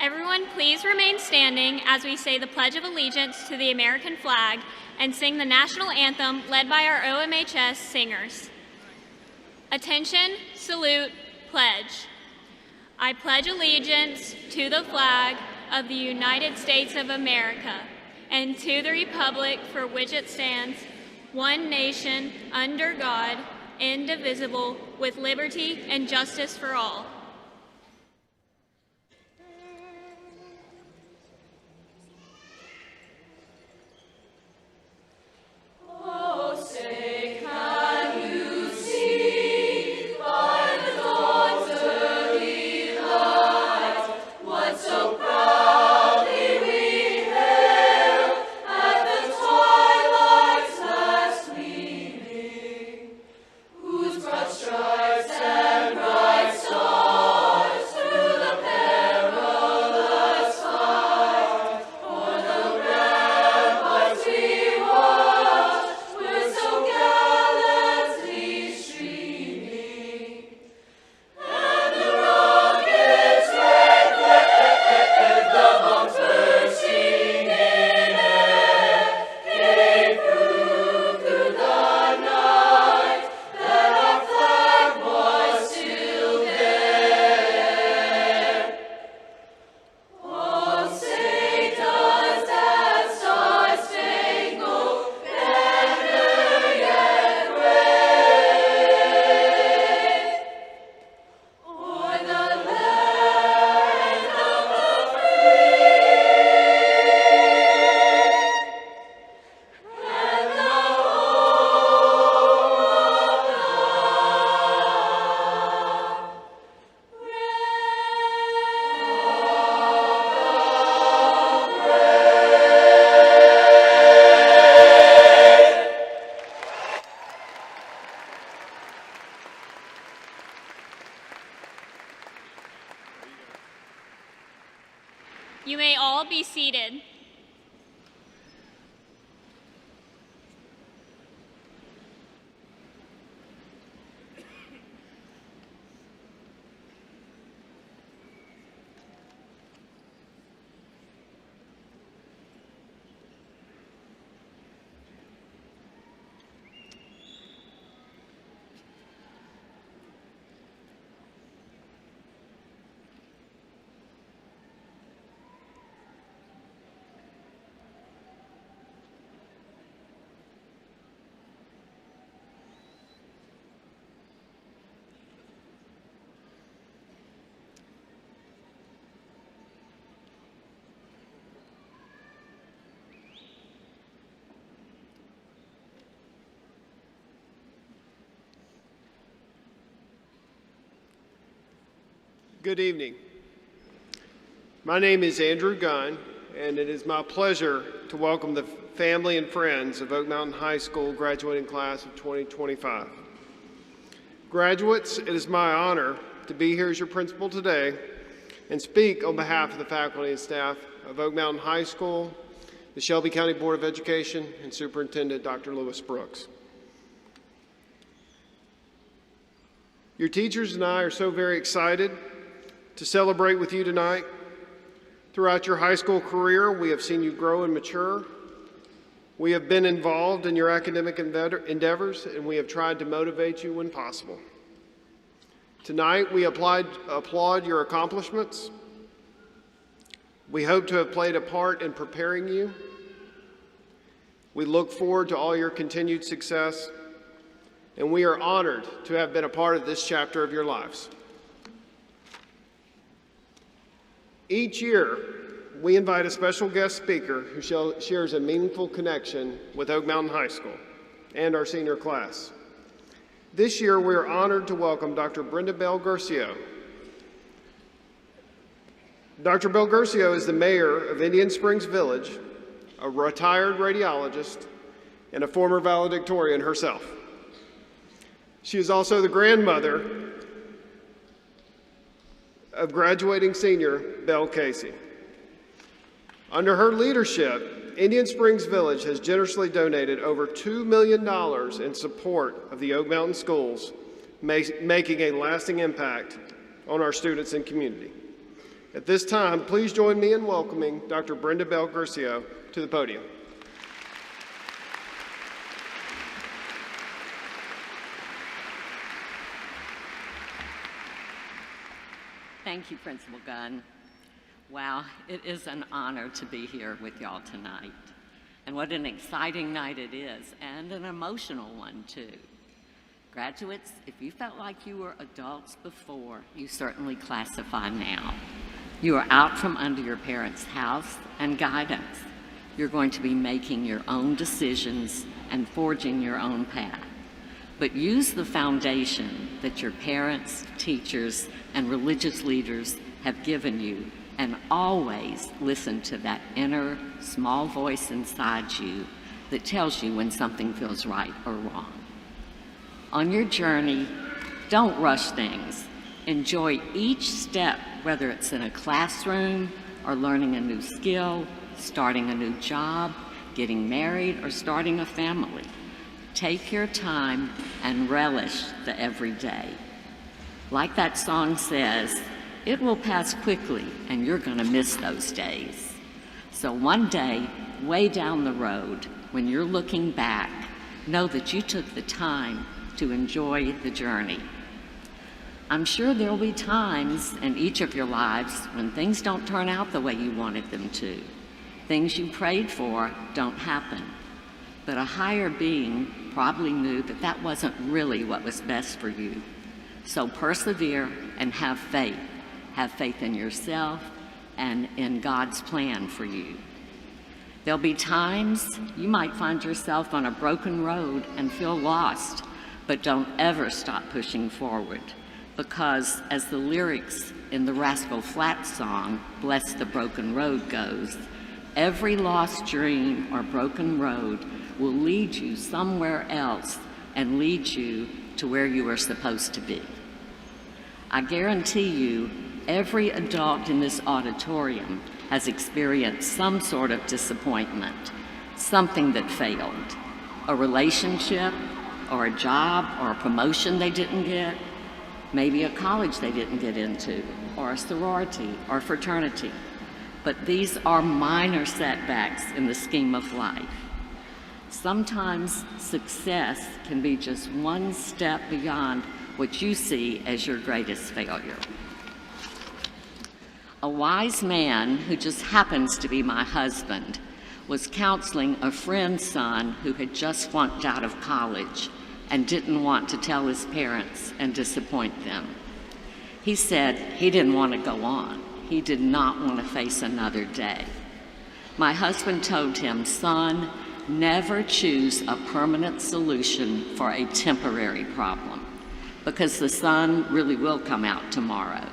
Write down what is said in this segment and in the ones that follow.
Everyone, please remain standing as we say the Pledge of Allegiance to the American flag and sing the national anthem led by our OMHS singers. Attention, salute, pledge. I pledge allegiance to the flag of the United States of America and to the republic for which it stands, one nation, under God, indivisible, with liberty and justice for all. You may all be seated. Good evening. My name is Andrew Gunn, and it is my pleasure to welcome the family and friends of Oak Mountain High School graduating class of 2025. Graduates, it is my honor to be here as your principal today and speak on behalf of the faculty and staff of Oak Mountain High School, the Shelby County Board of Education, and Superintendent Dr. Lewis Brooks. Your teachers and I are so very excited to celebrate with you tonight. Throughout your high school career, we have seen you grow and mature. We have been involved in your academic endeavors, and we have tried to motivate you when possible. Tonight, we applaud your accomplishments. We hope to have played a part in preparing you. We look forward to all your continued success, and we are honored to have been a part of this chapter of your lives. Each year, we invite a special guest speaker who shares a meaningful connection with Oak Mountain High School and our senior class. This year, we are honored to welcome Dr. Brenda Bell Garcio. Dr. Bell Garcio is the mayor of Indian Springs Village, a retired radiologist, and a former valedictorian herself. She is also the grandmother of graduating senior Belle Casey. Under her leadership, Indian Springs Village has generously donated over $2 million in support of the Oak Mountain schools, making a lasting impact on our students and community. At this time, please join me in welcoming Dr. Brenda Bell Garcia to the podium. Thank you, Principal Gunn. Wow, it is an honor to be here with y'all tonight. And what an exciting night it is, and an emotional one too. Graduates, if you felt like you were adults before, you certainly classify now. You are out from under your parents' house and guidance. You're going to be making your own decisions and forging your own path. But use the foundation that your parents, teachers, and religious leaders have given you, and always listen to that inner small voice inside you that tells you when something feels right or wrong. On your journey, don't rush things. Enjoy each step, whether it's in a classroom or learning a new skill, starting a new job, getting married, or starting a family. Take your time and relish the everyday. Like that song says, it will pass quickly and you're gonna miss those days. So one day, way down the road, when you're looking back, know that you took the time to enjoy the journey. I'm sure there'll be times in each of your lives when things don't turn out the way you wanted them to. Things you prayed for don't happen. But a higher being probably knew that that wasn't really what was best for you. So persevere and have faith. Have faith in yourself and in God's plan for you. There'll be times you might find yourself on a broken road and feel lost, but don't ever stop pushing forward, because as the lyrics in the Rascal Flatts song, Bless the Broken Road, goes, every lost dream or broken road will lead you somewhere else and lead you to where you are supposed to be. I guarantee you, every adult in this auditorium has experienced some sort of disappointment, something that failed, a relationship, or a job, or a promotion they didn't get, maybe a college they didn't get into, or a sorority or fraternity. But these are minor setbacks in the scheme of life. Sometimes success can be just one step beyond what you see as your greatest failure. A wise man, who just happens to be my husband, was counseling a friend's son who had just flunked out of college and didn't want to tell his parents and disappoint them. He said he didn't want to go on. He did not want to face another day. My husband told him, son, never choose a permanent solution for a temporary problem, because the sun really will come out tomorrow,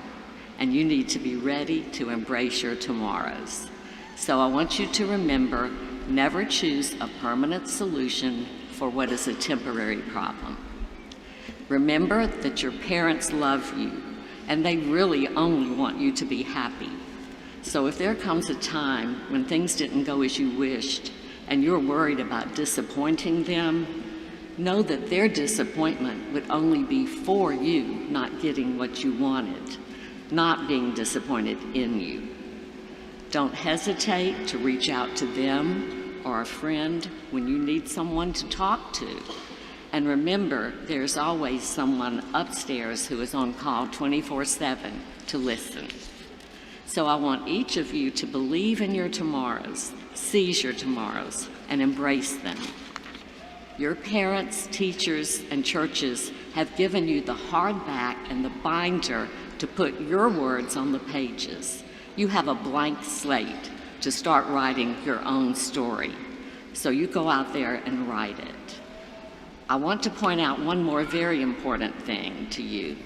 and you need to be ready to embrace your tomorrows. So I want you to remember, never choose a permanent solution for what is a temporary problem. Remember that your parents love you, and they really only want you to be happy. So if there comes a time when things didn't go as you wished, and you're worried about disappointing them, know that their disappointment would only be for you not getting what you wanted, not being disappointed in you. Don't hesitate to reach out to them or a friend when you need someone to talk to. And remember, there's always someone upstairs who is on call 24/7 to listen. So I want each of you to believe in your tomorrows, seize your tomorrows, and embrace them. Your parents, teachers, and churches have given you the hardback and the binder to put your words on the pages. You have a blank slate to start writing your own story. So you go out there and write it. I want to point out one more very important thing to you.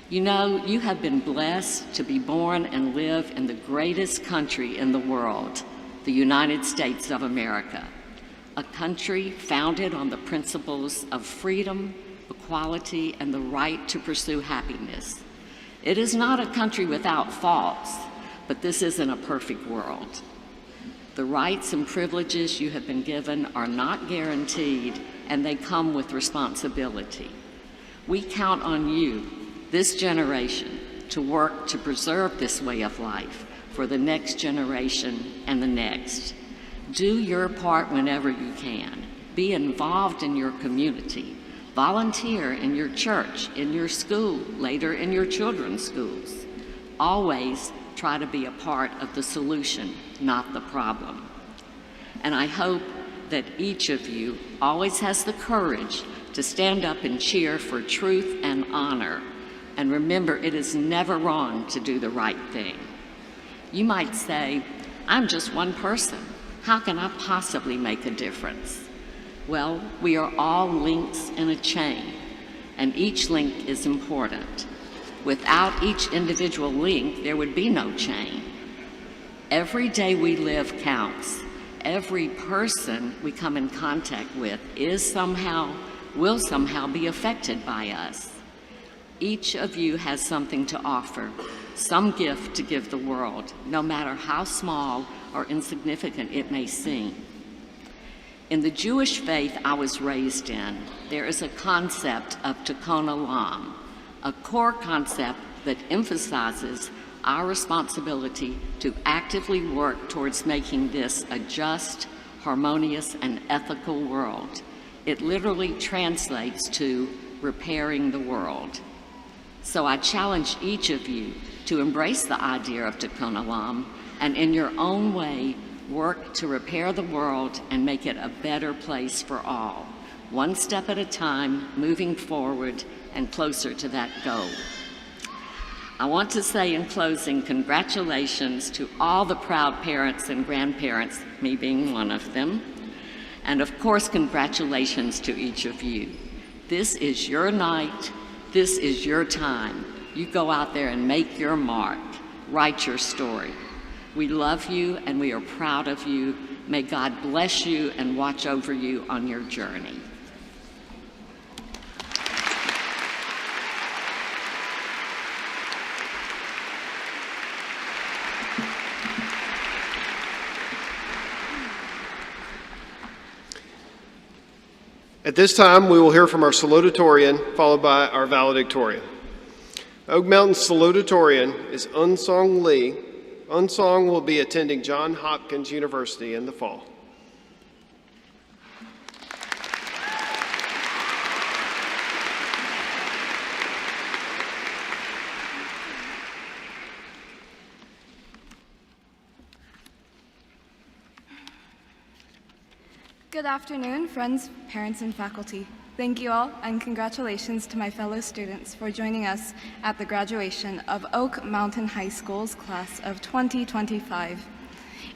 You know, you have been blessed to be born and live in the greatest country in the world, the United States of America, a country founded on the principles of freedom, equality, and the right to pursue happiness. It is not a country without faults, but this isn't a perfect world. The rights and privileges you have been given are not guaranteed, and they come with responsibility. We count on you, this generation, to work to preserve this way of life for the next generation and the next. Do your part whenever you can. Be involved in your community. Volunteer in your church, in your school, later in your children's schools. Always try to be a part of the solution, not the problem. And I hope that each of you always has the courage to stand up and cheer for truth and honor. And remember, it is never wrong to do the right thing. You might say, I'm just one person. How can I possibly make a difference? Well, we are all links in a chain, and each link is important. Without each individual link, there would be no chain. Every day we live counts. Every person we come in contact with will somehow be affected by us. Each of you has something to offer, some gift to give the world, no matter how small or insignificant it may seem. In the Jewish faith I was raised in, there is a concept of tikkun olam, a core concept that emphasizes our responsibility to actively work towards making this a just, harmonious, and ethical world. It literally translates to repairing the world. So I challenge each of you to embrace the idea of tikkun olam and in your own way work to repair the world and make it a better place for all, one step at a time, moving forward and closer to that goal. I want to say in closing, congratulations to all the proud parents and grandparents, me being one of them, and of course, congratulations to each of you. This is your night, this is your time. You go out there and make your mark, write your story. We love you and we are proud of you. May God bless you and watch over you on your journey. At this time, we will hear from our Salutatorian, followed by our Valedictorian. Oak Mountain Salutatorian is Unsong Lee. Unsong will be attending Johns Hopkins University in the fall. Good afternoon, friends, parents, and faculty. Thank you all, and congratulations to my fellow students for joining us at the graduation of Oak Mountain High School's class of 2025.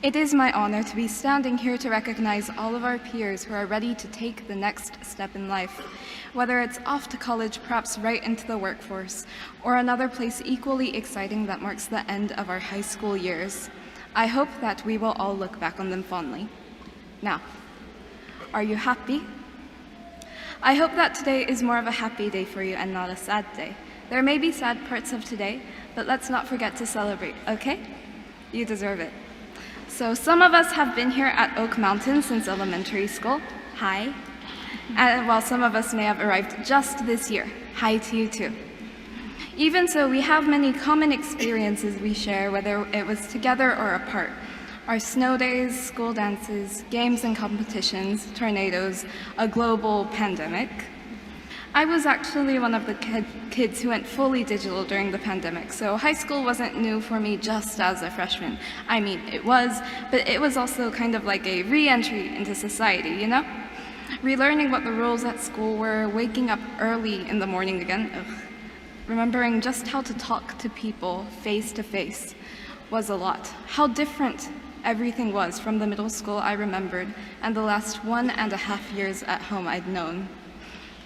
It is my honor to be standing here to recognize all of our peers who are ready to take the next step in life, whether it's off to college, perhaps right into the workforce, or another place equally exciting that marks the end of our high school years. I hope that we will all look back on them fondly. Now, are you happy? I hope that today is more of a happy day for you and not a sad day. There may be sad parts of today, but let's not forget to celebrate, okay? You deserve it. So some of us have been here at Oak Mountain since elementary school. Hi. And while some of us may have arrived just this year. Hi to you too. Even so, we have many common experiences we share, whether it was together or apart. Our snow days, school dances, games and competitions, tornadoes, a global pandemic. I was actually one of the kids who went fully digital during the pandemic, so high school wasn't new for me just as a freshman. I mean, it was, but it was also kind of like a re-entry into society, you know? Relearning what the rules at school were, waking up early in the morning again, remembering just how to talk to people face to face was a lot. How different everything was from the middle school I remembered and the last 1.5 years at home I'd known.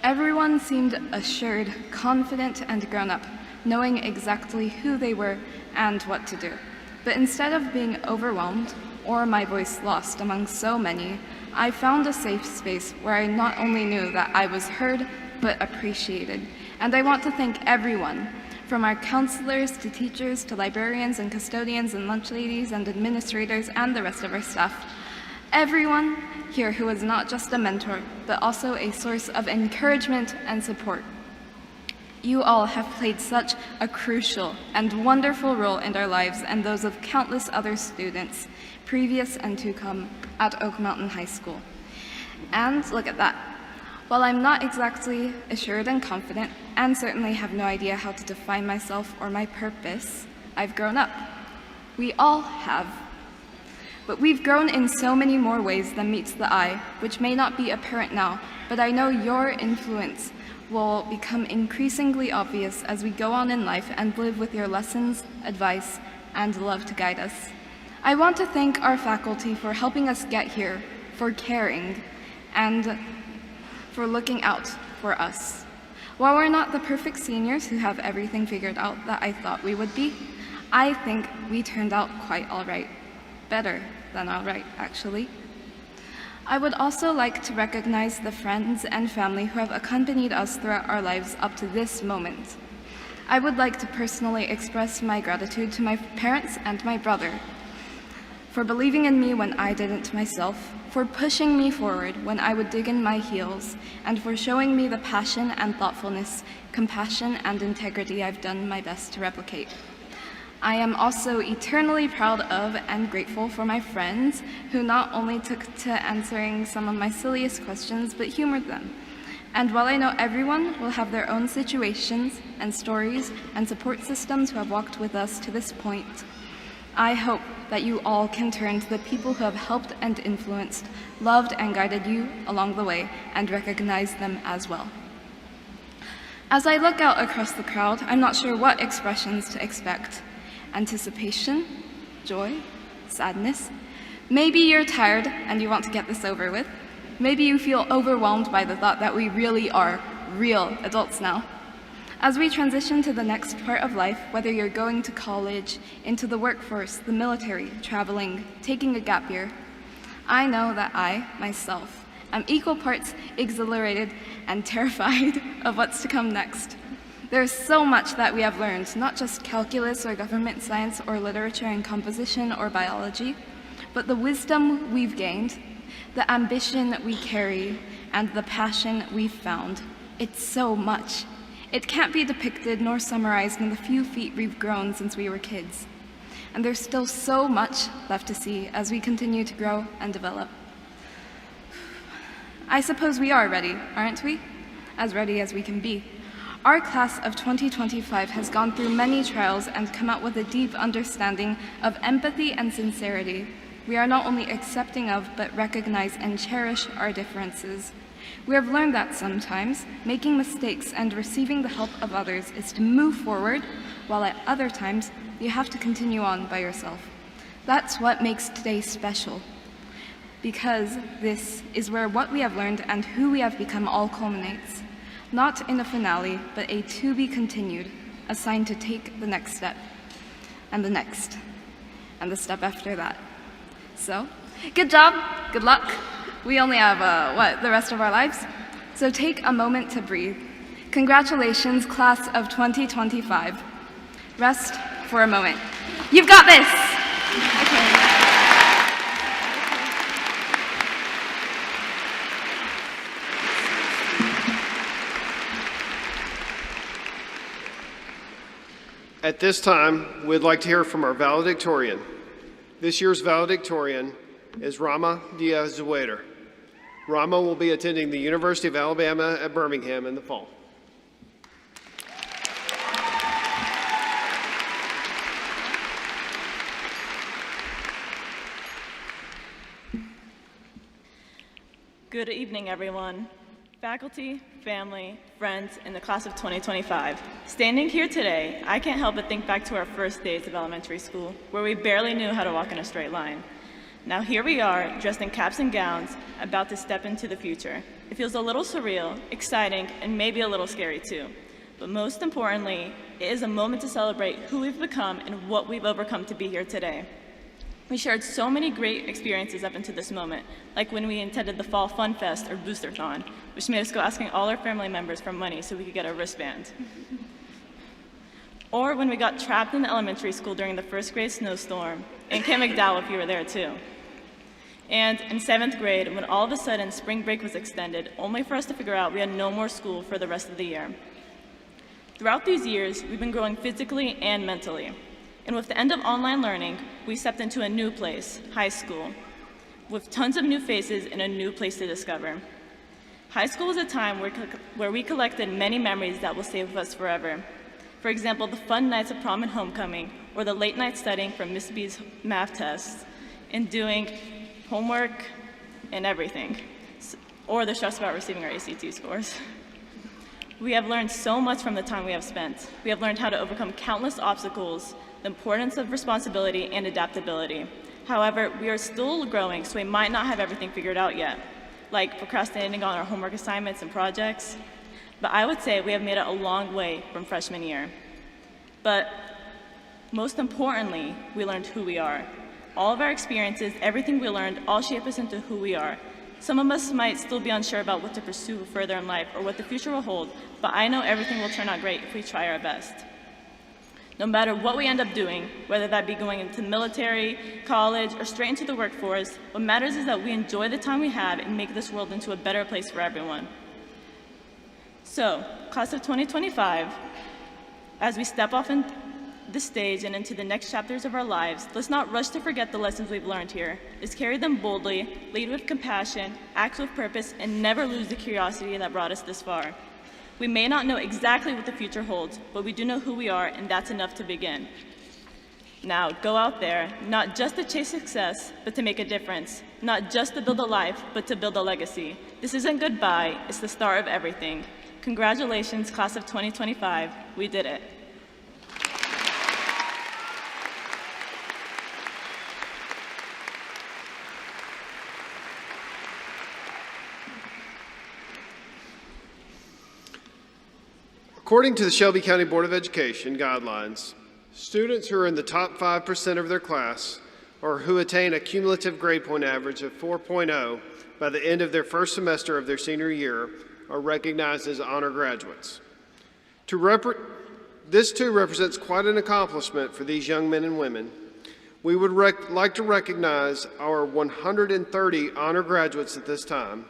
Everyone seemed assured, confident, and grown up, knowing exactly who they were and what to do. But instead of being overwhelmed or my voice lost among so many, I found a safe space where I not only knew that I was heard, but appreciated. And I want to thank everyone, from our counselors to teachers to librarians and custodians and lunch ladies and administrators and the rest of our staff. Everyone here who was not just a mentor, but also a source of encouragement and support. You all have played such a crucial and wonderful role in our lives and those of countless other students, previous and to come, at Oak Mountain High School. And look at that. While I'm not exactly assured and confident, and certainly have no idea how to define myself or my purpose, I've grown up. We all have. But we've grown in so many more ways than meets the eye, which may not be apparent now, but I know your influence will become increasingly obvious as we go on in life and live with your lessons, advice, and love to guide us. I want to thank our faculty for helping us get here, for caring, and for looking out for us. While we're not the perfect seniors who have everything figured out that I thought we would be, I think we turned out quite all right. Better than all right, actually. I would also like to recognize the friends and family who have accompanied us throughout our lives up to this moment. I would like to personally express my gratitude to my parents and my brother for believing in me when I didn't myself, for pushing me forward when I would dig in my heels, and for showing me the passion and thoughtfulness, compassion and integrity I've done my best to replicate. I am also eternally proud of and grateful for my friends who not only took to answering some of my silliest questions, but humored them. And while I know everyone will have their own situations and stories and support systems who have walked with us to this point, I hope that you all can turn to the people who have helped and influenced, loved and guided you along the way, and recognize them as well. As I look out across the crowd, I'm not sure what expressions to expect. Anticipation, joy, sadness. Maybe you're tired and you want to get this over with. Maybe you feel overwhelmed by the thought that we really are real adults now. As we transition to the next part of life, whether you're going to college, into the workforce, the military, traveling, taking a gap year, I know that I, myself, am equal parts exhilarated and terrified of what's to come next. There's so much that we have learned, not just calculus or government science or literature and composition or biology, but the wisdom we've gained, the ambition we carry, and the passion we've found. It's so much. It can't be depicted nor summarized in the few feet we've grown since we were kids. And there's still so much left to see as we continue to grow and develop. I suppose we are ready, aren't we? As ready as we can be. Our class of 2025 has gone through many trials and come out with a deep understanding of empathy and sincerity. We are not only accepting of, but recognize and cherish our differences. We have learned that sometimes making mistakes and receiving the help of others is to move forward, while at other times you have to continue on by yourself. That's what makes today special, because this is where what we have learned and who we have become all culminates. Not in a finale, but a to be continued, a sign to take the next step, and the next, and the step after that. So, good job, good luck. We only have, the rest of our lives? So take a moment to breathe. Congratulations, class of 2025. Rest for a moment. You've got this! Okay. At this time, we'd like to hear from our valedictorian. This year's valedictorian is Rama Diaz-Zuwader. Rama will be attending the University of Alabama at Birmingham in the fall. Good evening, everyone. Faculty, family, friends, in the class of 2025. Standing here today, I can't help but think back to our first days of elementary school, where we barely knew how to walk in a straight line. Now here we are, dressed in caps and gowns, about to step into the future. It feels a little surreal, exciting, and maybe a little scary too. But most importantly, it is a moment to celebrate who we've become and what we've overcome to be here today. We shared so many great experiences up until this moment, like when we attended the Fall Fun Fest or Boosterthon, which made us go asking all our family members for money so we could get a wristband. Or when we got trapped in elementary school during the first grade snowstorm, and Kim McDowell, if you were there too. And in 7th grade, when all of a sudden spring break was extended, only for us to figure out we had no more school for the rest of the year. Throughout these years, we've been growing physically and mentally. And with the end of online learning, we stepped into a new place, high school, with tons of new faces and a new place to discover. High school was a time where we collected many memories that will stay with us forever. For example, the fun nights of prom and homecoming, or the late night studying for Miss B's math tests, and doing homework and everything, or the stress about receiving our ACT scores. We have learned so much from the time we have spent. We have learned how to overcome countless obstacles, the importance of responsibility and adaptability. However, we are still growing, so we might not have everything figured out yet, like procrastinating on our homework assignments and projects. But I would say we have made it a long way from freshman year. But most importantly, we learned who we are. All of our experiences, everything we learned, all shape us into who we are. Some of us might still be unsure about what to pursue further in life or what the future will hold, but I know everything will turn out great if we try our best. No matter what we end up doing, whether that be going into the military, college, or straight into the workforce, what matters is that we enjoy the time we have and make this world into a better place for everyone. So, class of 2025, as we step off in the stage and into the next chapters of our lives, let's not rush to forget the lessons we've learned here. Let's carry them boldly, lead with compassion, act with purpose, and never lose the curiosity that brought us this far. We may not know exactly what the future holds, but we do know who we are, and that's enough to begin. Now, go out there, not just to chase success, but to make a difference. Not just to build a life, but to build a legacy. This isn't goodbye, it's the start of everything. Congratulations, class of 2025. We did it. According to the Shelby County Board of Education guidelines, students who are in the top 5% of their class or who attain a cumulative grade point average of 4.0 by the end of their first semester of their senior year are recognized as honor graduates. This too represents quite an accomplishment for these young men and women. We would like to recognize our 130 honor graduates at this time.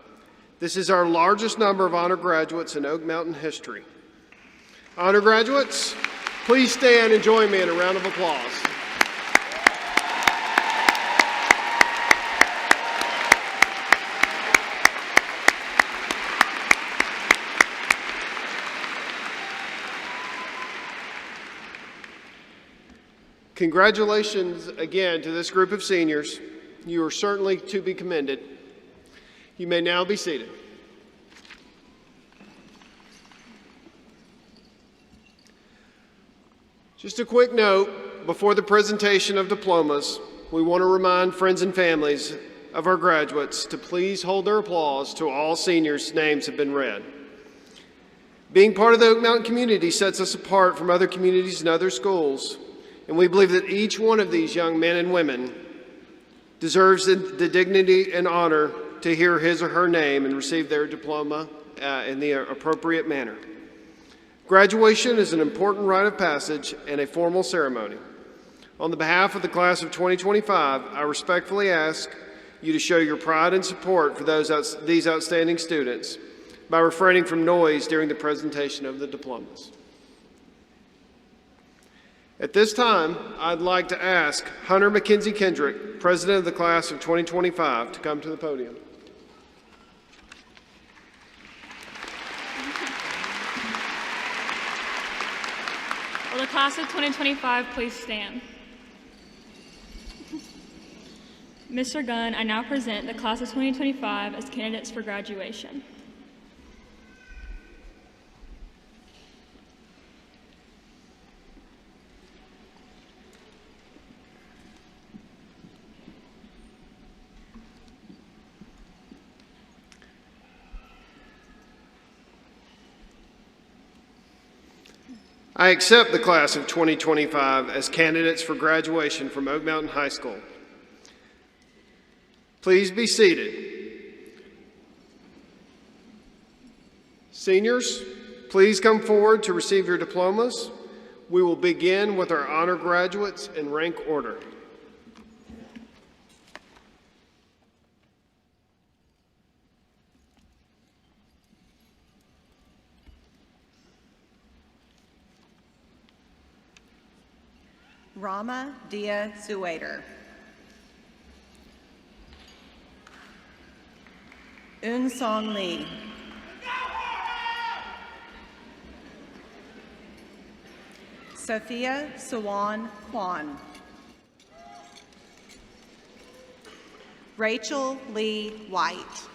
This is our largest number of honor graduates in Oak Mountain history. Honor graduates, please stand and join me in a round of applause. Congratulations again to this group of seniors. You are certainly to be commended. You may now be seated. Just a quick note, before the presentation of diplomas, we want to remind friends and families of our graduates to please hold their applause till all seniors' names have been read. Being part of the Oak Mountain community sets us apart from other communities and other schools, and we believe that each one of these young men and women deserves the dignity and honor to hear his or her name and receive their diploma in the appropriate manner. Graduation is an important rite of passage and a formal ceremony. On the behalf of the class of 2025, I respectfully ask you to show your pride and support for these outstanding students by refraining from noise during the presentation of the diplomas. At this time, I'd like to ask Hunter McKenzie Kendrick, president of the class of 2025, to come to the podium. Will the class of 2025 please stand? Mr. Gunn, I now present the class of 2025 as candidates for graduation. I accept the class of 2025 as candidates for graduation from Oak Mountain High School. Please be seated. Seniors, please come forward to receive your diplomas. We will begin with our honor graduates in rank order. Rama Dia Zuwader. Un Song Lee. Sophia Sawan Kwan. Rachel Lee White.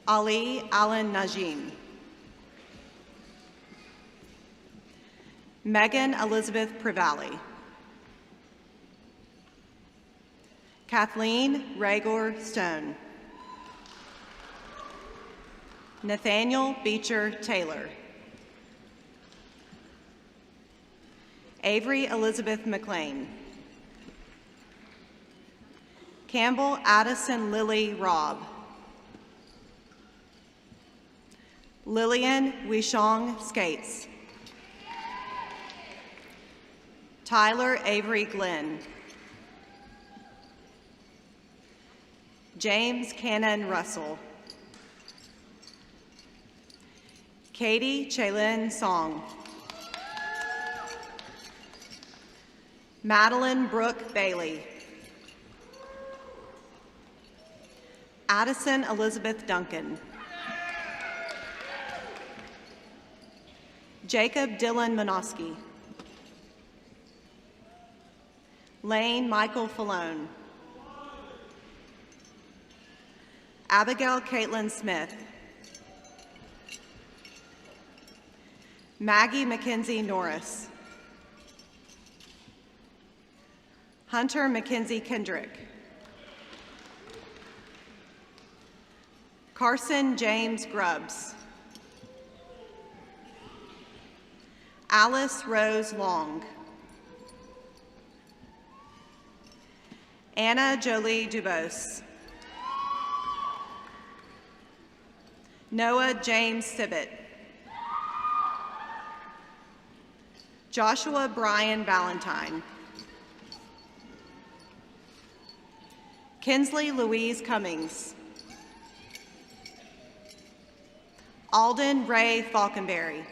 Ali Alan Najim. Megan Elizabeth Privali. Kathleen Ragor Stone. Nathaniel Beecher Taylor. Avery Elizabeth McLean. Campbell Addison Lily Robb. Lillian Wishong Skates. Tyler Avery Glenn. James Cannon Russell. Katie Chaylin Song. Madeline Brooke Bailey. Addison Elizabeth Duncan. Jacob Dylan Monosky. Lane Michael Falone. Abigail Caitlin Smith. Maggie Mackenzie Norris. Hunter Mackenzie Kendrick. Carson James Grubbs. Alice Rose Long. Anna Jolie Dubose. Noah James Sibbett. Joshua Brian Valentine. Kinsley Louise Cummings. Alden Ray Falconberry.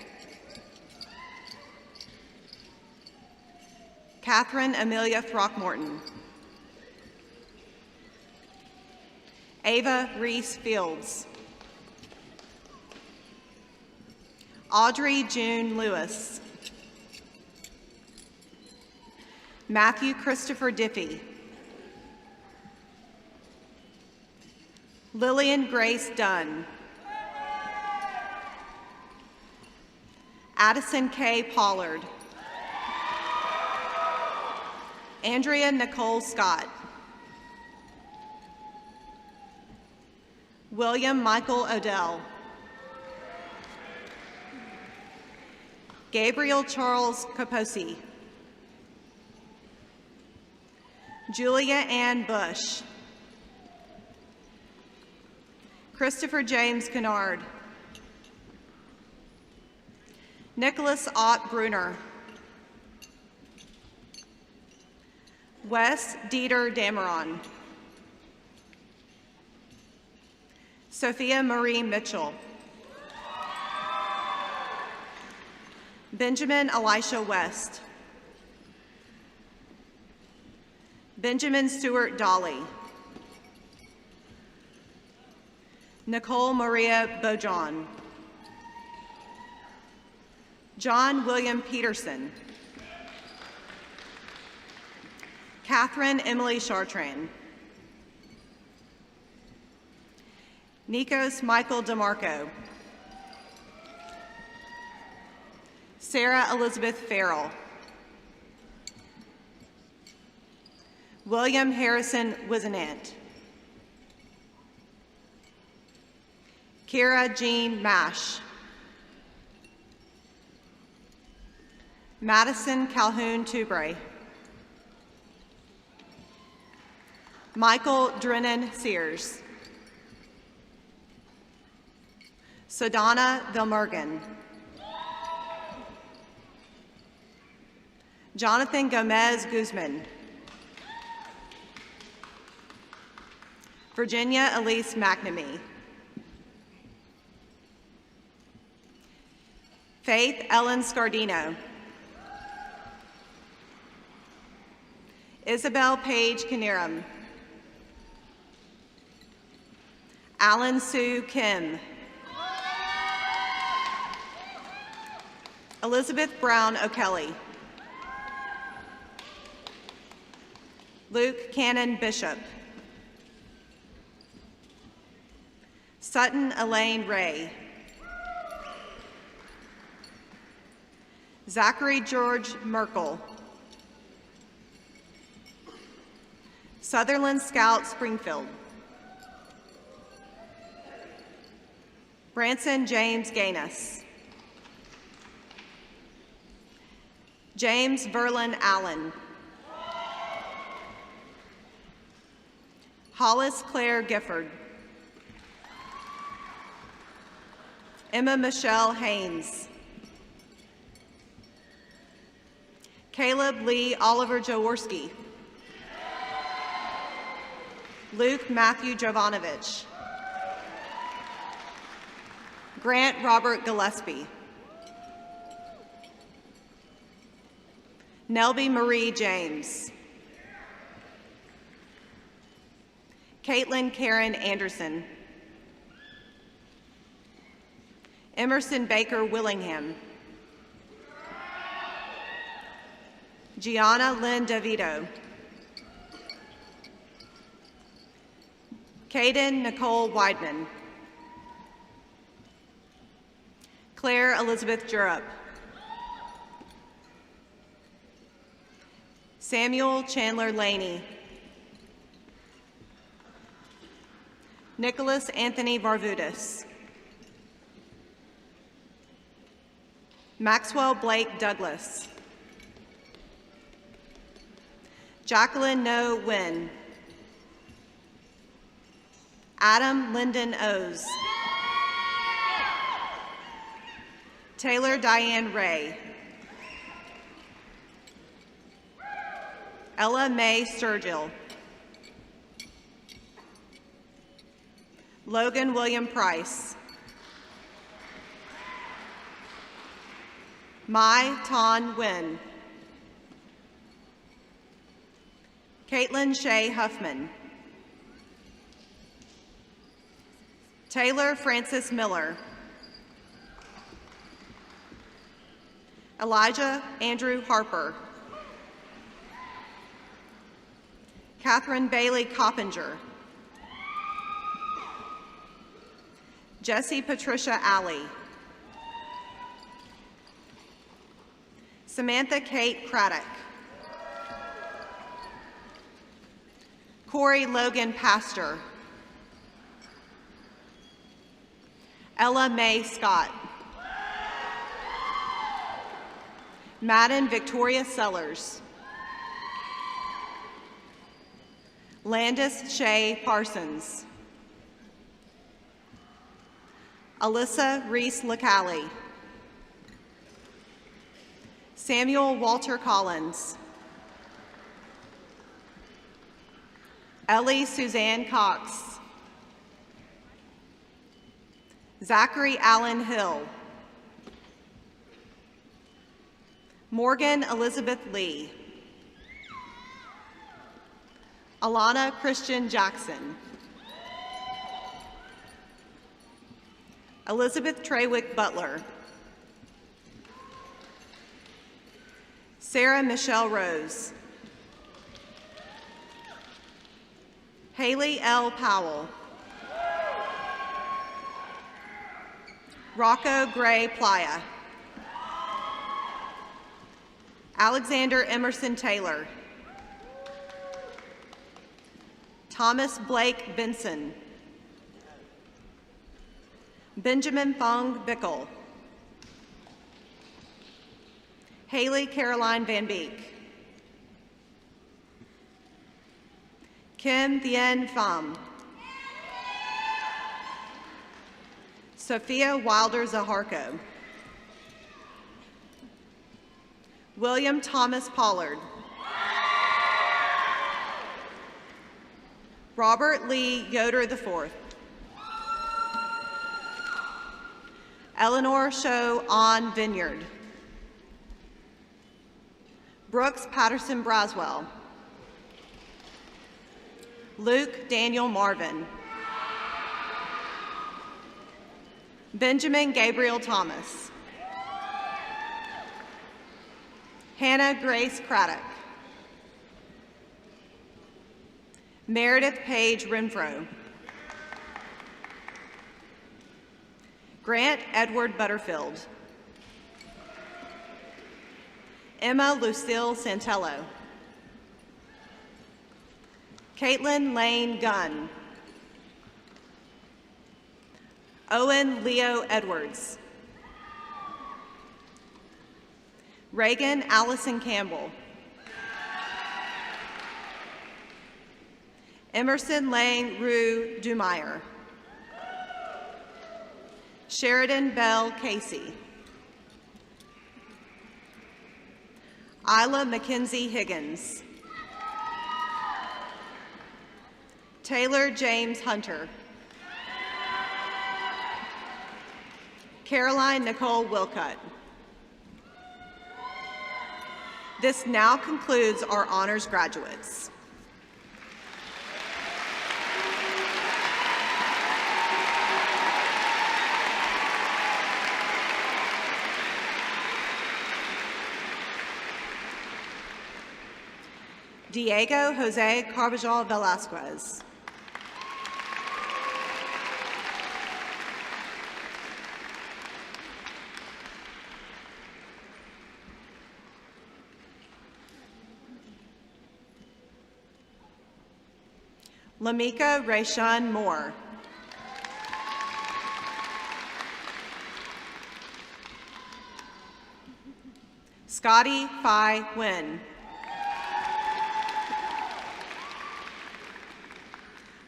Catherine Amelia Throckmorton. Ava Reese Fields. Audrey June Lewis. Matthew Christopher Diffie. Lillian Grace Dunn. Addison K. Pollard. Andrea Nicole Scott. William Michael Odell. Gabriel Charles Caposi. Julia Ann Bush. Christopher James Kennard. Nicholas Ott Bruner. Wes Dieter Dameron. Sophia Marie Mitchell. Benjamin Elisha West. Benjamin Stewart Dolly. Nicole Maria Bojon. John William Peterson. Catherine Emily Chartrand. Nikos Michael DeMarco. Sarah Elizabeth Farrell. William Harrison Wisenant. Kira Jean Mash. Madison Calhoun Toubre. Michael Drennan Sears. Sodana Vilmergen. Jonathan Gomez Guzman. Virginia Elise McNamee. Faith Ellen Scardino. Isabel Page Kaniram. Alan Sue Kim. Elizabeth Brown O'Kelly. Luke Cannon Bishop. Sutton Elaine Ray. Zachary George Merkel. Sutherland Scout Springfield. Branson James Gaines. James Verlin Allen. Hollis Claire Gifford. Emma Michelle Haynes. Caleb Lee Oliver Jaworski. Luke Matthew Jovanovich. Grant Robert Gillespie. Nelby Marie James. Caitlin Karen Anderson. Emerson Baker Willingham. Gianna Lynn DeVito. Kaden Nicole Weidman. Claire Elizabeth Jurup. Samuel Chandler Laney. Nicholas Anthony Varvudis. Maxwell Blake Douglas. Jacqueline No Wynn. Adam Lyndon O's. Taylor Diane Ray. Ella Mae Sturgill. Logan William Price. Mai Ton Nguyen. Caitlin Shea Huffman. Taylor Francis Miller. Elijah Andrew Harper. Catherine Bailey Coppinger. Jessie Patricia Alley. Samantha Kate Craddock. Corey Logan Pastor. Ella Mae Scott. Madden Victoria Sellers. Landis Shay Parsons. Alyssa Reese LaCallie. Samuel Walter Collins. Ellie Suzanne Cox. Zachary Allen Hill. Morgan Elizabeth Lee. Alana Christian Jackson. Elizabeth Treywick Butler. Sarah Michelle Rose. Haley L. Powell. Rocco Gray Playa. Alexander Emerson Taylor. Thomas Blake Benson. Benjamin Fong Bickle. Haley Caroline Van Beek. Kim Thien Pham. Sophia Wilder Zaharko. William Thomas Pollard. Robert Lee Yoder IV. Eleanor Show On Vineyard. Brooks Patterson Braswell. Luke Daniel Marvin. Benjamin Gabriel Thomas. Hannah Grace Craddock. Meredith Page Renfro. Grant Edward Butterfield. Emma Lucille Santello. Caitlin Lane Gunn. Owen Leo Edwards. Reagan Allison Campbell. Emerson Lang Rue Dumeyer. Sheridan Bell Casey. Isla Mackenzie Higgins. Taylor James Hunter. Caroline Nicole Wilcutt. This now concludes our honors graduates. Diego Jose Carbajal Velasquez. Lamika Rayshawn Moore. Scotty Phi Nguyen.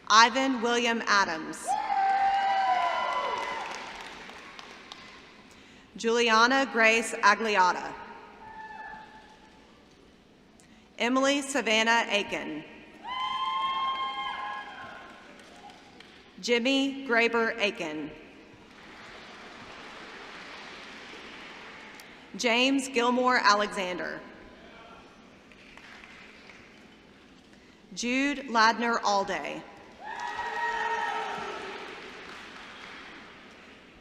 Ivan William Adams. Juliana Grace Agliata. Emily Savannah Aiken. Jimmy Graber Aiken. James Gilmore Alexander. Jude Ladner Alday.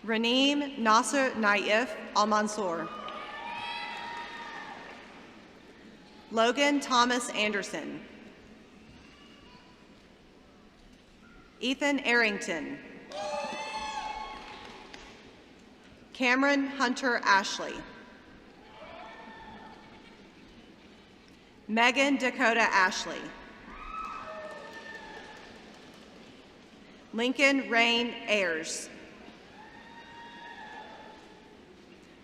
Raneem Nasser Naif Al-Mansour. Logan Thomas Anderson. Ethan Arrington. Cameron Hunter Ashley. Megan Dakota Ashley. Lincoln Rain Ayers.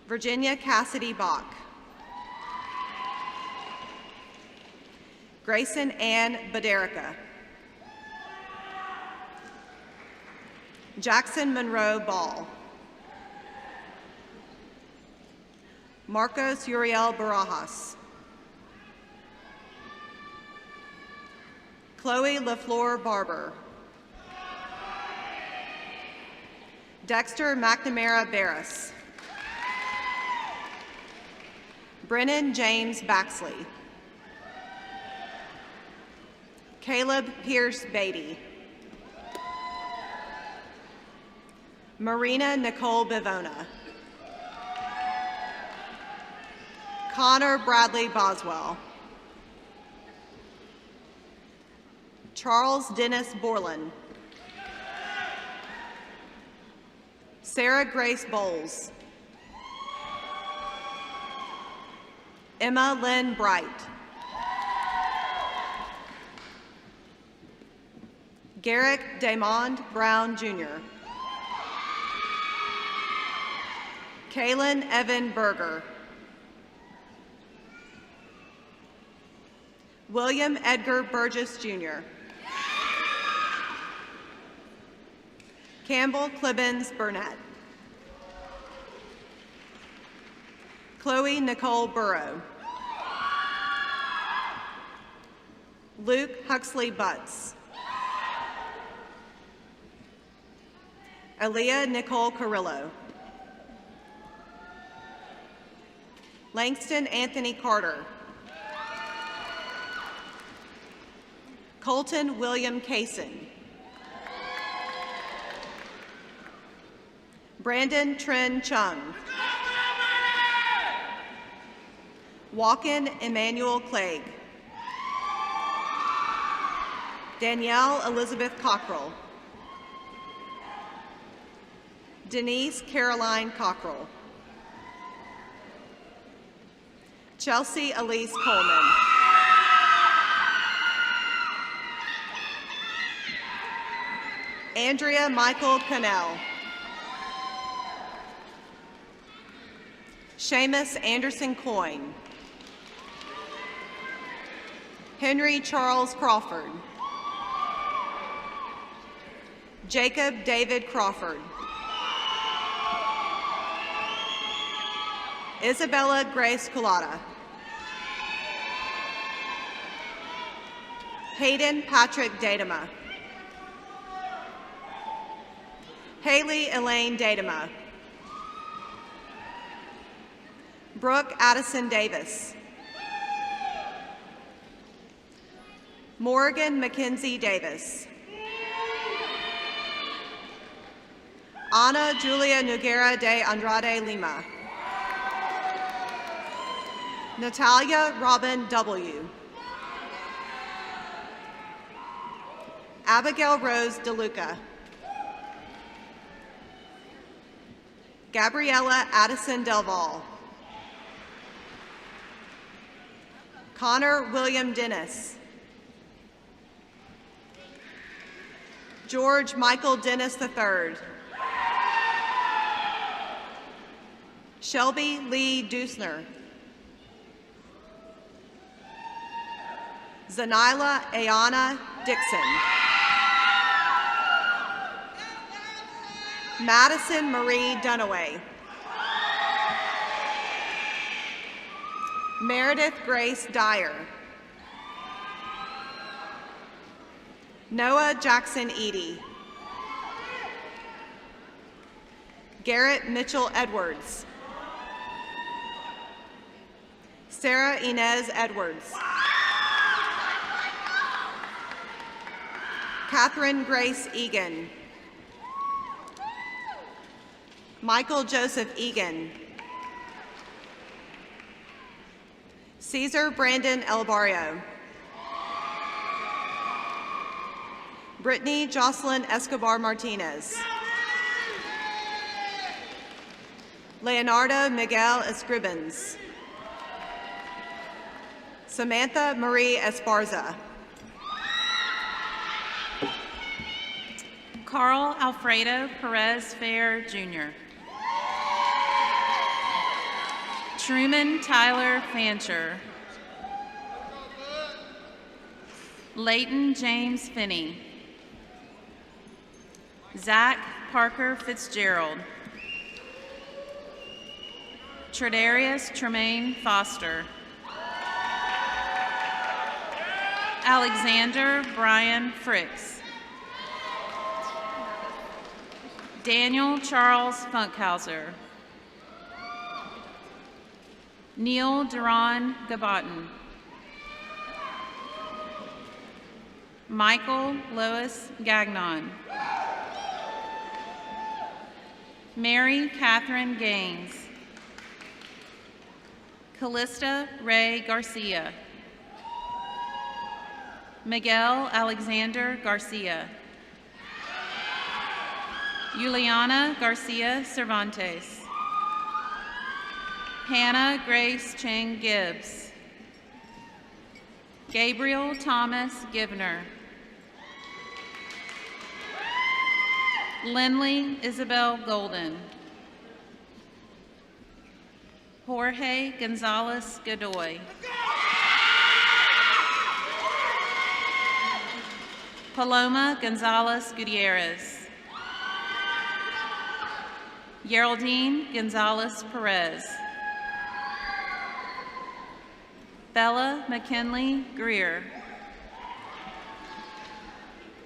Virginia Cassidy Bach. Grayson Ann Baderica. Jackson Monroe Ball. Marcos Uriel Barajas. Chloe LaFleur Barber. Dexter McNamara Barris. Brennan James Baxley. Caleb Pierce Beatty. Marina Nicole Bivona. Connor Bradley Boswell. Charles Dennis Borland. Sarah Grace Bowles. Emma Lynn Bright. Garrick Damond Brown Jr. Kaylin Evan Berger. William Edgar Burgess Jr. Campbell Clibbins Burnett. Chloe Nicole Burrow. Luke Huxley Butts. Aaliyah Nicole Carrillo. Langston Anthony Carter. Colton William Kaysen. Brandon Trin Chung. Walken Emmanuel Clegg. Danielle Elizabeth Cockrell. Denise Caroline Cockrell. Chelsea Elise Coleman. Andrea Michael Cannell. Seamus Anderson Coyne. Henry Charles Crawford. Jacob David Crawford. Isabella Grace Culata. Hayden Patrick Datema. Haley Elaine Datema. Brooke Addison Davis. Morgan Mackenzie Davis. Ana Julia Noguera de Andrade Lima. Natalia Robin W. Abigail Rose DeLuca. Gabriella Addison Delval. Connor William Dennis. George Michael Dennis III. Shelby Lee Dusner. Zanila Ayana Dixon. Madison Marie Dunaway. Meredith Grace Dyer. Noah Jackson Eady. Garrett Mitchell Edwards. Sarah Inez Edwards. Catherine Grace Egan. Michael Joseph Egan. Caesar Brandon Elbario. Brittany Jocelyn Escobar Martinez. Leonardo Miguel Escribens. Samantha Marie Esparza. Carl Alfredo Perez Fair, Jr. Truman Tyler Fancher. Leighton James Finney. Zach Parker Fitzgerald. Tredarius Tremaine Foster. Alexander Brian Fricks. Daniel Charles Funkhauser. Neil Duran Gabotten. Michael Lois Gagnon. Mary Catherine Gaines. Callista Ray Garcia. Miguel Alexander Garcia. Juliana Garcia Cervantes. Hannah Grace Chang Gibbs. Gabriel Thomas Givner. Lindley Isabel Golden. Jorge Gonzalez Godoy. Paloma Gonzalez Gutierrez. Geraldine Gonzalez Perez. Bella McKinley Greer.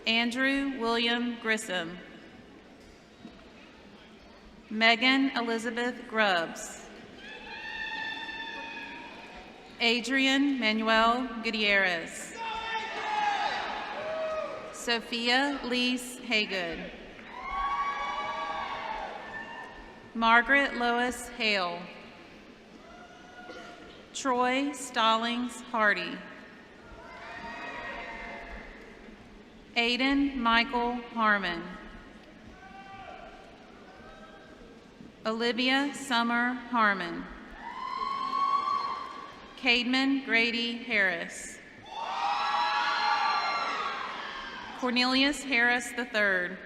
Andrew William Grissom. Megan Elizabeth Grubbs. Adrian Manuel Gutierrez. Sophia Lise Haygood. Margaret Lois Hale. Troy Stallings Hardy. Aiden Michael Harmon. Olivia Summer Harmon. Cademan Grady Harris. Cornelius Harris III.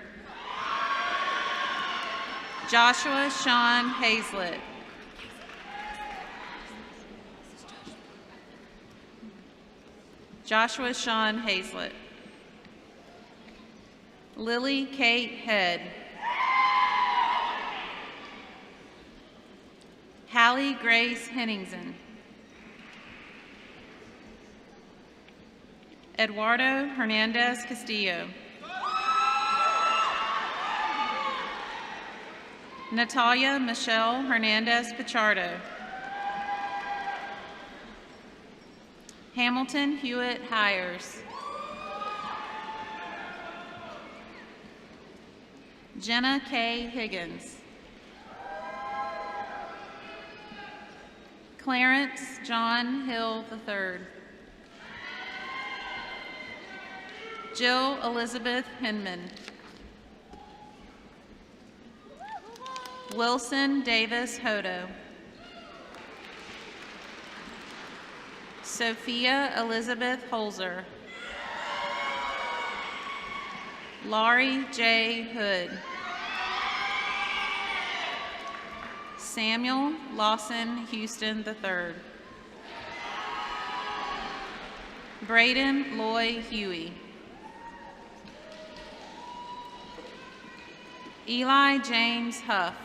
Joshua Sean Hazlett. Joshua Sean Hazlett. Lily Kate Head. Hallie Grace Henningsen. Eduardo Hernandez Castillo. Natalia Michelle Hernandez Pichardo. Hamilton Hewitt Hires. Jenna K. Higgins. Clarence John Hill III. Jill Elizabeth Hinman. Wilson Davis Hodo. Sophia Elizabeth Holzer. Laurie J. Hood. Samuel Lawson Houston III. Braden Loy Huey. Eli James Huff.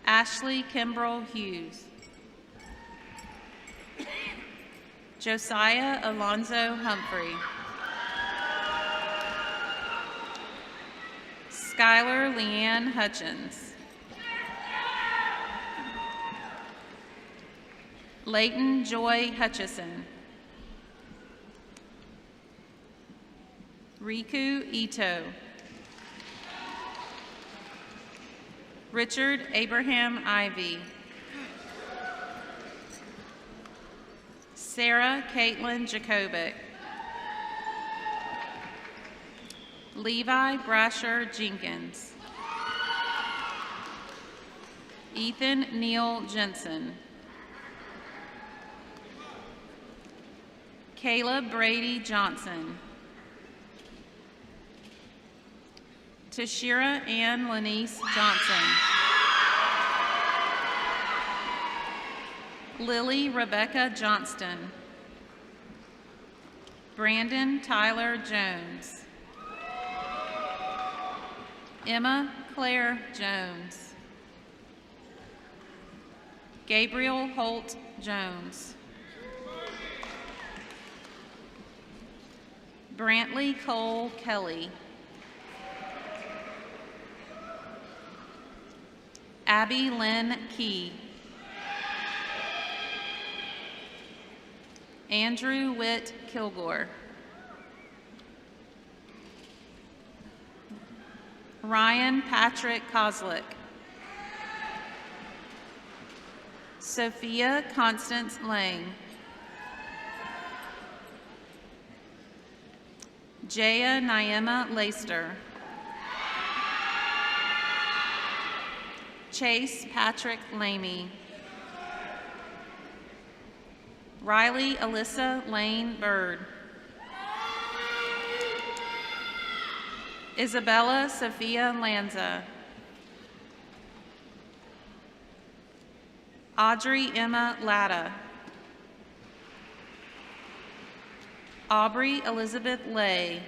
Ashley Kimbrell Hughes. Josiah Alonzo Humphrey. Skylar Leanne Hutchins. Leighton Joy Hutchison. Riku Ito. Richard Abraham Ivy. Sarah Caitlin Jacobic. Levi Brasher Jenkins. Ethan Neal Jensen. Caleb Brady Johnson. Tashira Ann Lanice Johnson. Lily Rebecca Johnston. Brandon Tyler Jones. Emma Claire Jones. Gabriel Holt Jones. Brantley Cole Kelly. Abby Lynn Key. Andrew Witt Kilgore. Ryan Patrick Kozlik. Sophia Constance Lang. Jaya Naima Laister. Chase Patrick Lamy. Riley Alyssa Lane Bird. Isabella Sophia Lanza. Audrey Emma Latta. Aubrey Elizabeth Lay.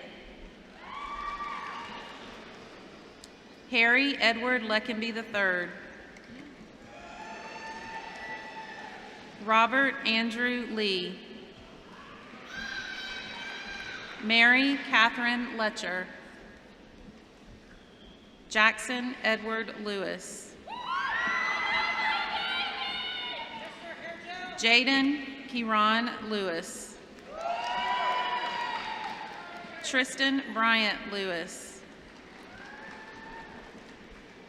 Harry Edward Leckenby III. Robert Andrew Lee. Mary Catherine Letcher. Jackson Edward Lewis. Jaden Kieran Lewis. Tristan Bryant Lewis.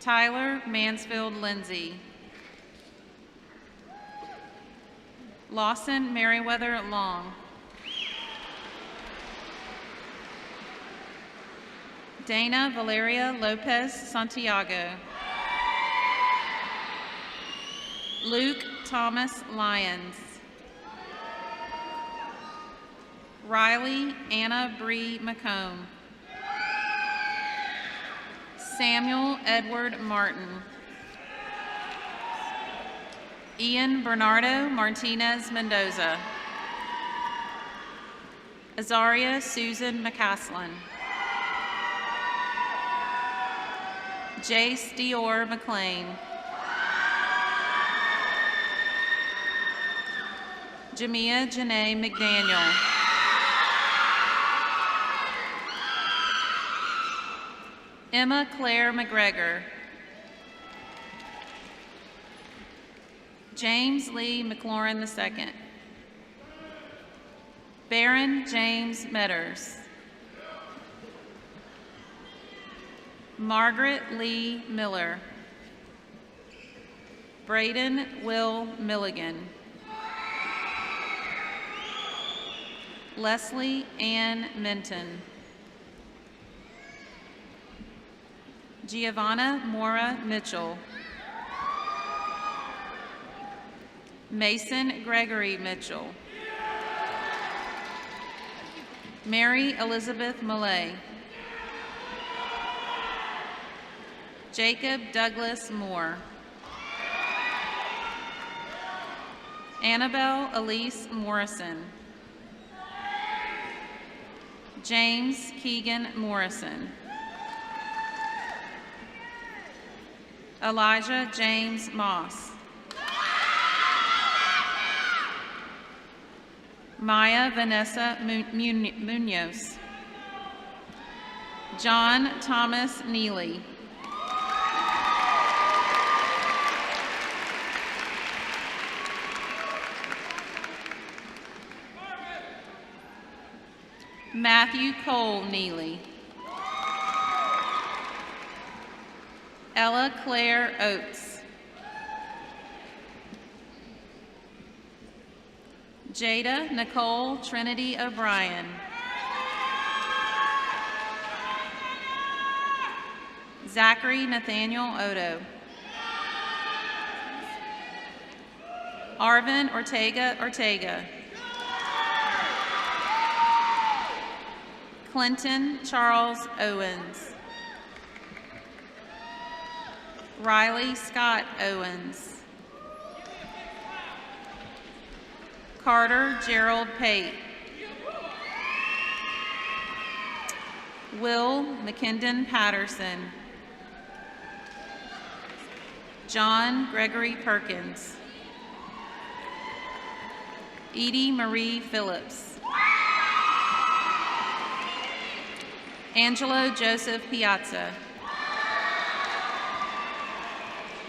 Tyler Mansfield Lindsay. Lawson Merriweather Long. Dana Valeria Lopez Santiago. Luke Thomas Lyons. Riley Anna Bree McComb. Samuel Edward Martin. Ian Bernardo Martinez Mendoza. Azaria Susan McCaslin. Jace Dior McLean. Jamia Janae McDaniel. Emma Claire McGregor. James Lee McLaurin II. Baron James Metters. Margaret Lee Miller. Braden Will Milligan. Leslie Ann Minton. Giovanna Mora Mitchell. Mason Gregory Mitchell. Mary Elizabeth Millay. Jacob Douglas Moore. Annabelle Elise Morrison. James Keegan Morrison. Elijah James Moss. Maya Vanessa Munoz. John Thomas Neely. Matthew Cole Neely. Ella Claire Oates. Jada Nicole Trinity O'Brien. Zachary Nathaniel Odo. Arvin Ortega. Clinton Charles Owens. Riley Scott Owens. Carter Gerald Pate. Will McKindon Patterson. John Gregory Perkins. Edie Marie Phillips. Angelo Joseph Piazza.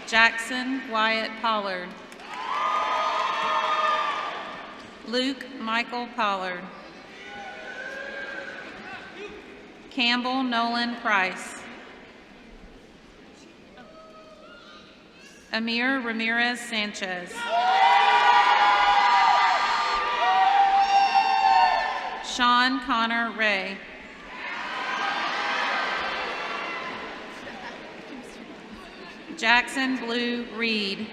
Jackson Wyatt Pollard. Luke Michael Pollard. Campbell Nolan Price. Amir Ramirez Sanchez. Sean Connor Ray. Jackson Blue Reed.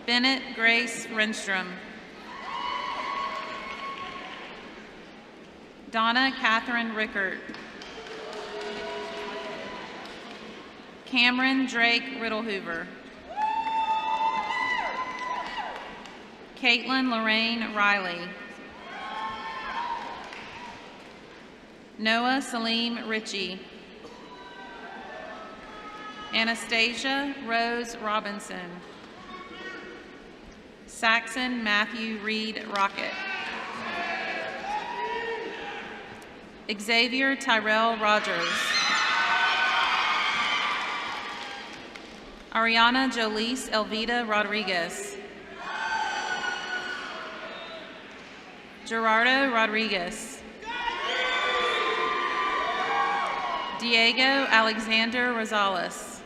Bennett Grace Renstrom. Donna Catherine Rickert. Cameron Drake Riddlehoover. Caitlin Lorraine Riley. Noah Salim Ritchie. Anastasia Rose Robinson. Saxon Matthew Reed Rocket. Xavier Tyrell Rogers. Ariana Jolise Elvita Rodriguez. Gerardo Rodriguez. Diego Alexander Rosales.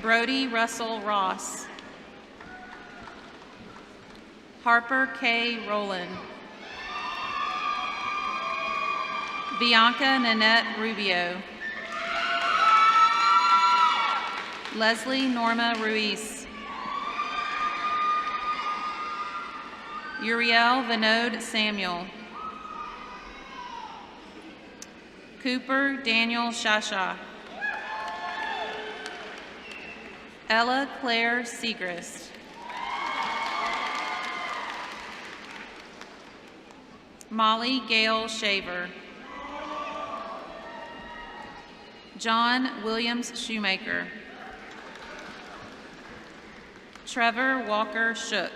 Brody Russell Ross. Harper K. Rowland. Bianca Nanette Rubio. Leslie Norma Ruiz. Uriel Vinod Samuel. Cooper Daniel Shasha. Ella Claire Segrist. Molly Gale Shaver. John Williams Shoemaker. Trevor Walker Shook.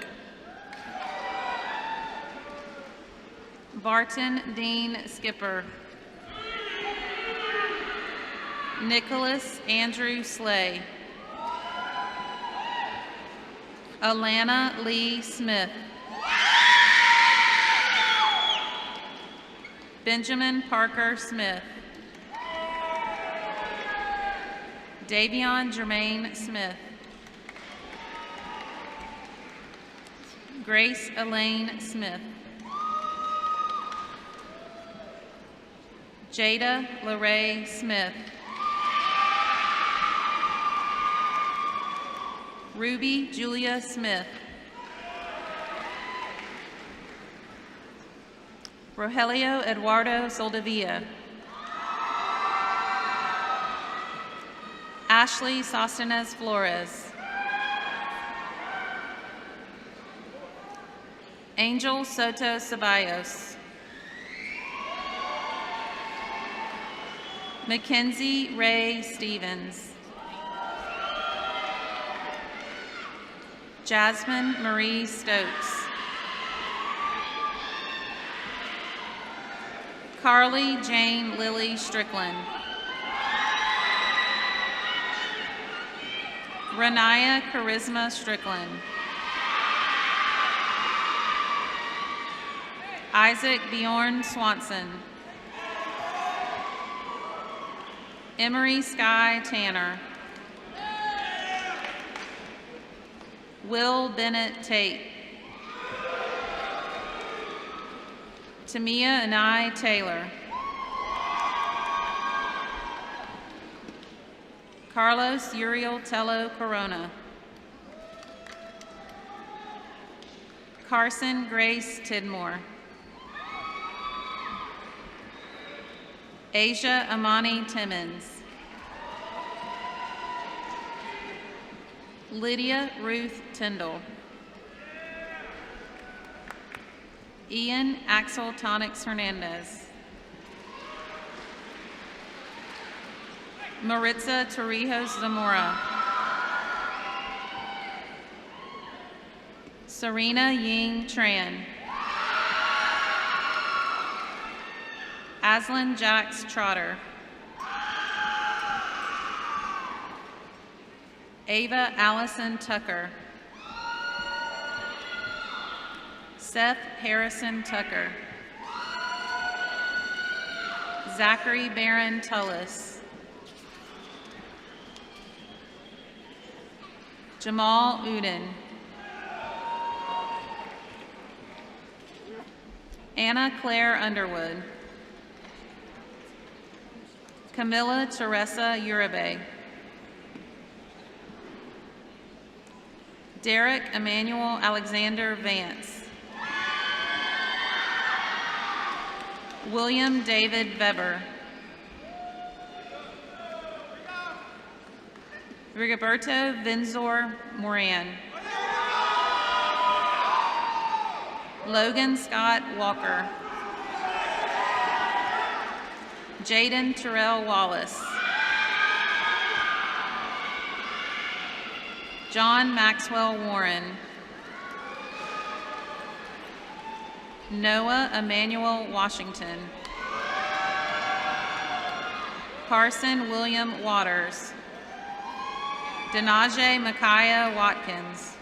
Barton Dean Skipper. Nicholas Andrew Slay. Alana Lee Smith. Benjamin Parker Smith. Davion Jermaine Smith. Grace Elaine Smith. Jada LaRae Smith. Ruby Julia Smith. Rogelio Eduardo Soldevilla. Ashley Sostenes Flores. Angel Soto Ceballos. Mackenzie Ray Stevens. Jasmine Marie Stokes. Carly Jane Lily Strickland. Renaya Charisma Strickland. Isaac Bjorn Swanson. Emery Sky Tanner. Will Bennett Tate. Tamia Anai Taylor. Carlos Uriel Tello Corona. Carson Grace Tidmore. Asia Amani Timmons. Lydia Ruth Tyndall. Ian Axel Tonix Hernandez. Maritza Torrijos Zamora. Serena Ying Tran. Aslan Jax Trotter. Ava Allison Tucker. Seth Harrison Tucker. Zachary Barron Tullis. Jamal Uden. Anna Claire Underwood. Camilla Teresa Uribe. Derek Emmanuel Alexander Vance. William David Weber. Rigoberto Vinzor Moran. Logan Scott Walker. Jaden Terrell Wallace. John Maxwell Warren. Noah Emmanuel Washington. Carson William Waters. Denaje Micaiah Watkins.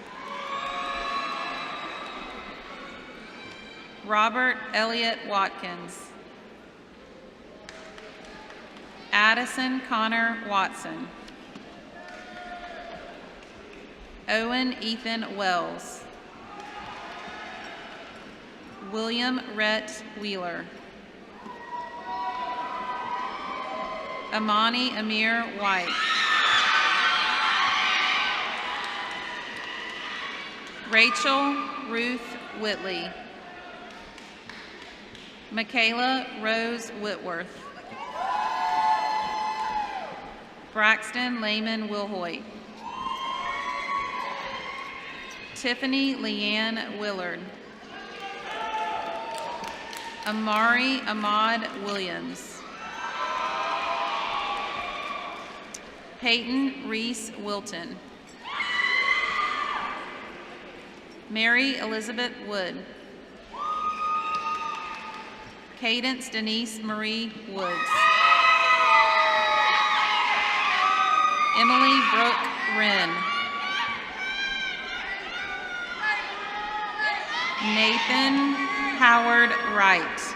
Robert Elliott Watkins. Addison Connor Watson. Owen Ethan Wells. William Rhett Wheeler. Amani Amir White. Rachel Ruth Whitley. Michaela Rose Whitworth. Braxton Lehman Wilhoit. Tiffany Leanne Willard. Amari Ahmad Williams. Peyton Reese Wilton. Mary Elizabeth Wood. Cadence Denise Marie Woods. Emily Brooke Wren. Nathan Howard Wright.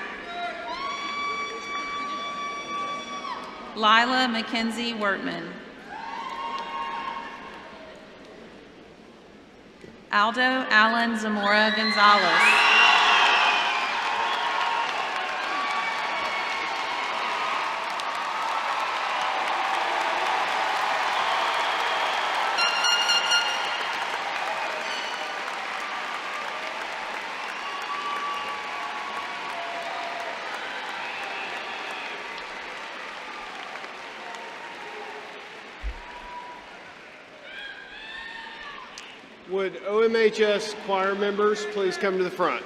Lila Mackenzie Wortman. Aldo Allen Zamora Gonzalez. Would OMHS choir members please come to the front?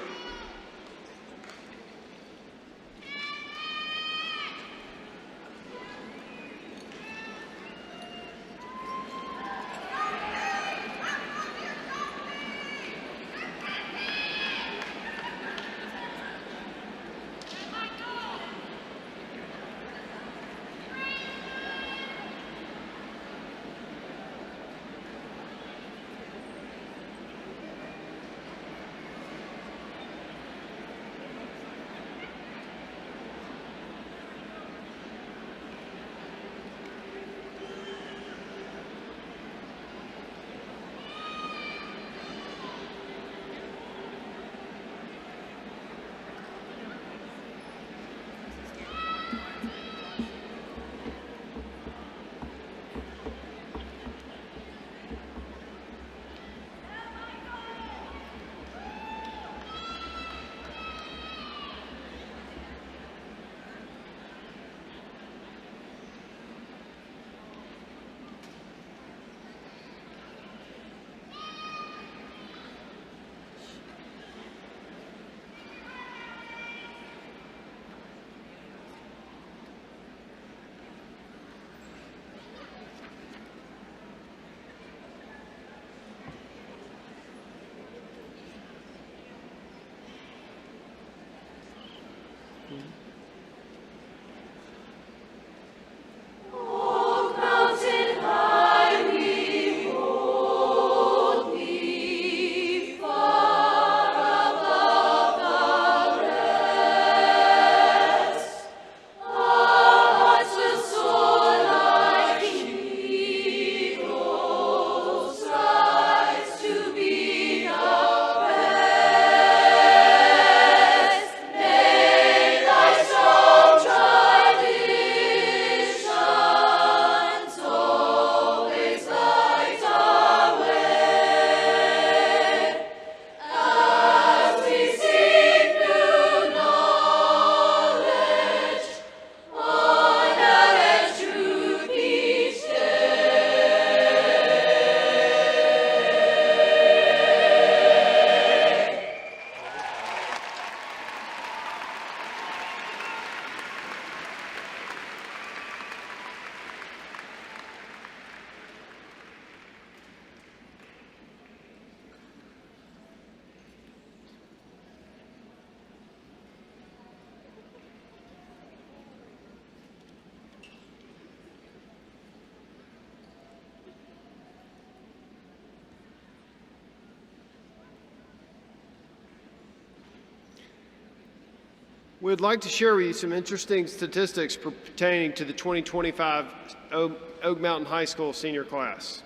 We'd like to share with you some interesting statistics pertaining to the 2025 Oak Mountain High School senior class.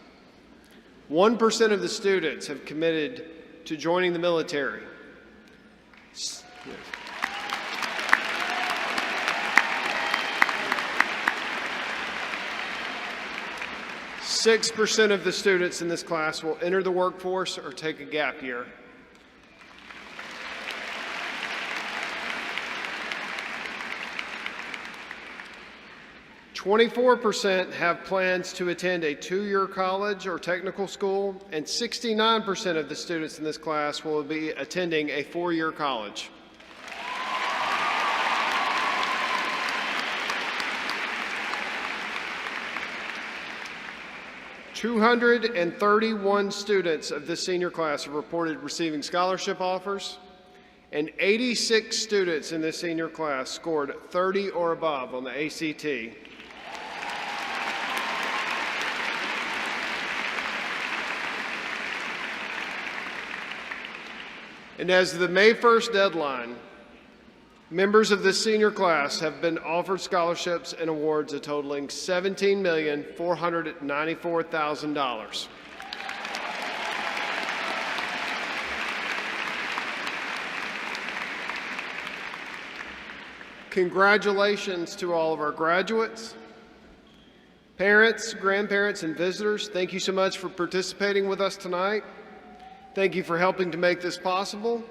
1% of the students have committed to joining the military. 6% of the students in this class will enter the workforce or take a gap year. 24% have plans to attend a 2-year college or technical school, and 69% of the students in this class will be attending a 4-year college. "231 students of this senior class have reported receiving scholarship offers, and 86 students in this senior class scored 30 or above on the ACT. And as of the May 1st deadline, members of this senior class have been offered scholarships and awards totaling $17,494,000. Congratulations to all of our graduates, parents, grandparents, and visitors. Thank you so much for participating with us tonight. Thank you for helping to make this possible.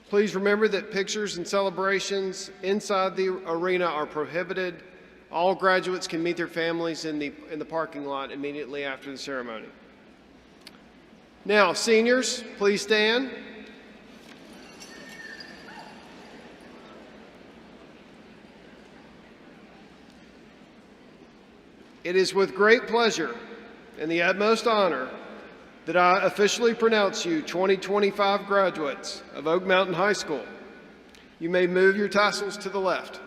Please remember that pictures and celebrations inside the arena are prohibited. All graduates can meet their families in the parking lot immediately after the ceremony. Now, seniors, please stand. It is with great pleasure and the utmost honor that I officially pronounce you 2025 graduates of Oak Mountain High School. You may move your tassels to the left.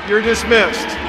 You're dismissed.